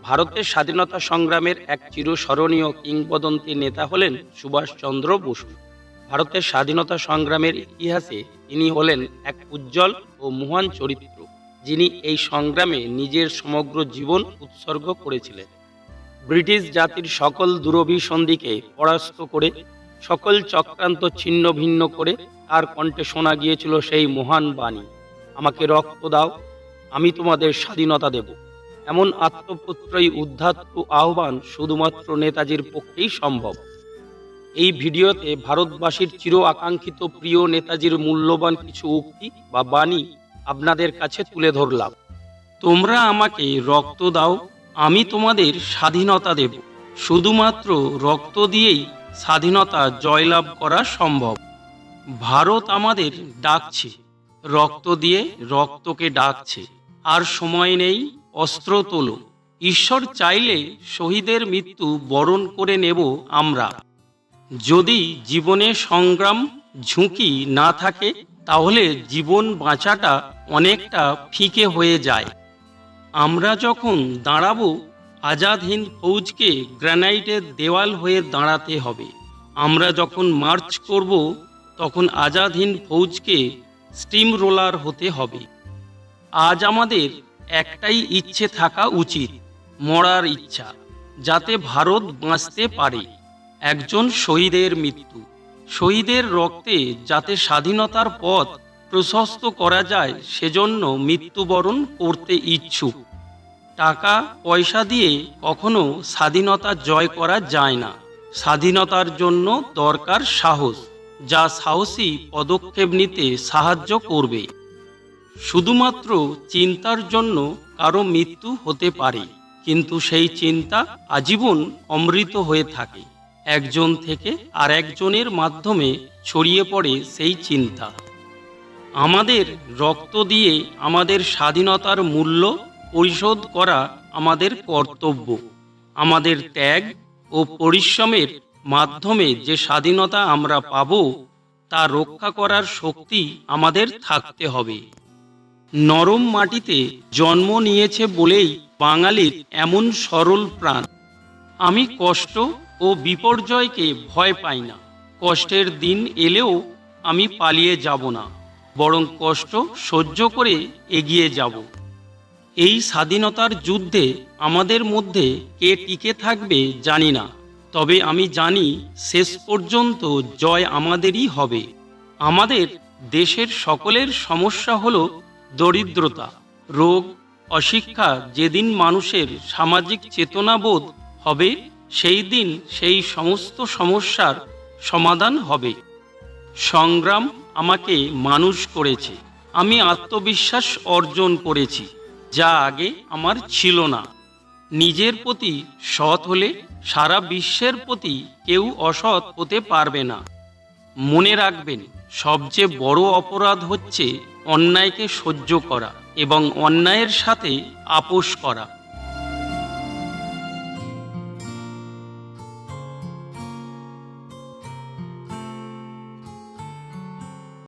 ভারতের স্বাধীনতা সংগ্রামের এক চিরস্মরণীয় কিংবদন্তি নেতা হলেন সুভাষচন্দ্র বসু। ভারতের স্বাধীনতা সংগ্রামের ইতিহাসে তিনি হলেন এক উজ্জ্বল ও মহান চরিত্র, যিনি এই সংগ্রামে নিজের সমগ্র জীবন উৎসর্গ করেছিলেন। ব্রিটিশ জাতির সকল দুরভিসন্ধিকে পরাস্ত করে, সকল চক্রান্ত ছিন্ন ভিন্ন করে তার কণ্ঠে শোনা গিয়েছিল সেই মহান বাণী, আমাকে রক্ত দাও, আমি তোমাদের স্বাধীনতা দেব। এমন আত্মপ্রত্যয়ী উদ্ধত আহ্বান শুধুমাত্র নেতাজির পক্ষেই সম্ভব। এই ভিডিওতে ভারতবাসীর চির আকাঙ্ক্ষিত প্রিয় নেতাজির মূল্যবান কিছু উক্তি বা বাণী আপনাদের কাছে তুলে ধরলাম। তোমরা আমাকে রক্ত দাও, আমি তোমাদের স্বাধীনতা দেব। শুধুমাত্র রক্ত দিয়েই স্বাধীনতা জয়লাভ করা সম্ভব। ভারত আমাদের ডাকছে, রক্ত দিয়ে রক্তকে ডাকছে। আর সময় নেই, অস্ত্র তোলো। ঈশ্বর চাইলে শহীদের মৃত্যু বরণ করে নেব আমরা। যদি জীবনে সংগ্রাম ঝুঁকি না থাকে, তাহলে জীবন বাঁচাটা অনেকটা ফিকে হয়ে যায়। আমরা যখন দাঁড়াবো, আজাদ হিন্দ ফৌজকে গ্রানাইটের দেওয়াল হয়ে দাঁড়াতে হবে। আমরা যখন মার্চ করব, তখন আজাদ হিন্দ ফৌজকে স্টিম রোলার হতে হবে। আজ আমাদের একটাই ইচ্ছে থাকা উচিত, মরার ইচ্ছা, যাতে ভারত বাঁচতে পারে। একজন শহীদের মৃত্যু, শহীদের রক্তে যাতে স্বাধীনতার পথ প্রশস্ত করা যায়, সেজন্য মৃত্যুবরণ করতে ইচ্ছুক। টাকা পয়সা দিয়ে কখনো স্বাধীনতা জয় করা যায় না। স্বাধীনতার জন্য দরকার সাহস, যা সাহসী পদক্ষেপ নিতে সাহায্য করবে। শুধুমাত্র চিন্তার জন্য কারো মৃত্যু হতে পারে, কিন্তু সেই চিন্তা আজীবন অমৃত হয়ে থাকে। একজন থেকে আর একজনের মাধ্যমে ছড়িয়ে পড়ে সেই চিন্তা। আমাদের রক্ত দিয়ে আমাদের স্বাধীনতার মূল্য পরিশোধ করা আমাদের কর্তব্য। আমাদের ত্যাগ ও পরিশ্রমের মাধ্যমে যে স্বাধীনতা আমরা পাব, তা রক্ষা করার শক্তি আমাদের থাকতে হবে। নরম মাটিতে জন্ম নিয়েছে বলেই বাঙালির এমন সরল প্রাণ। আমি কষ্ট ও বিপর্যয়কে ভয় পাই না। কষ্টের দিন এলেও আমি পালিয়ে যাব না, বরং কষ্ট সহ্য করে এগিয়ে যাব। এই স্বাধীনতার যুদ্ধে আমাদের মধ্যে কে টিকে থাকবে জানি না, তবে আমি জানি শেষ পর্যন্ত জয় আমাদেরই হবে। আমাদের দেশের সকলের সমস্যা হলো দরিদ্রতা, রোগ, অশিক্ষা। যেদিন মানুষের সামাজিক চেতনাবোধ হবে, সেই দিন সেই সমস্ত সমস্যার সমাধান হবে। সংগ্রাম আমাকে মানুষ করেছে। আমি আত্মবিশ্বাস অর্জন করেছি, যা আগে আমার ছিল না। নিজের প্রতি সৎ হলে সারা বিশ্বের প্রতি কেউ অসৎ হতে পারবে না। মনে রাখবেন, সবচেয়ে বড় অপরাধ হচ্ছে অন্যায়কে সহ্য করা এবং অন্যায়ের সাথে আপোষ করা।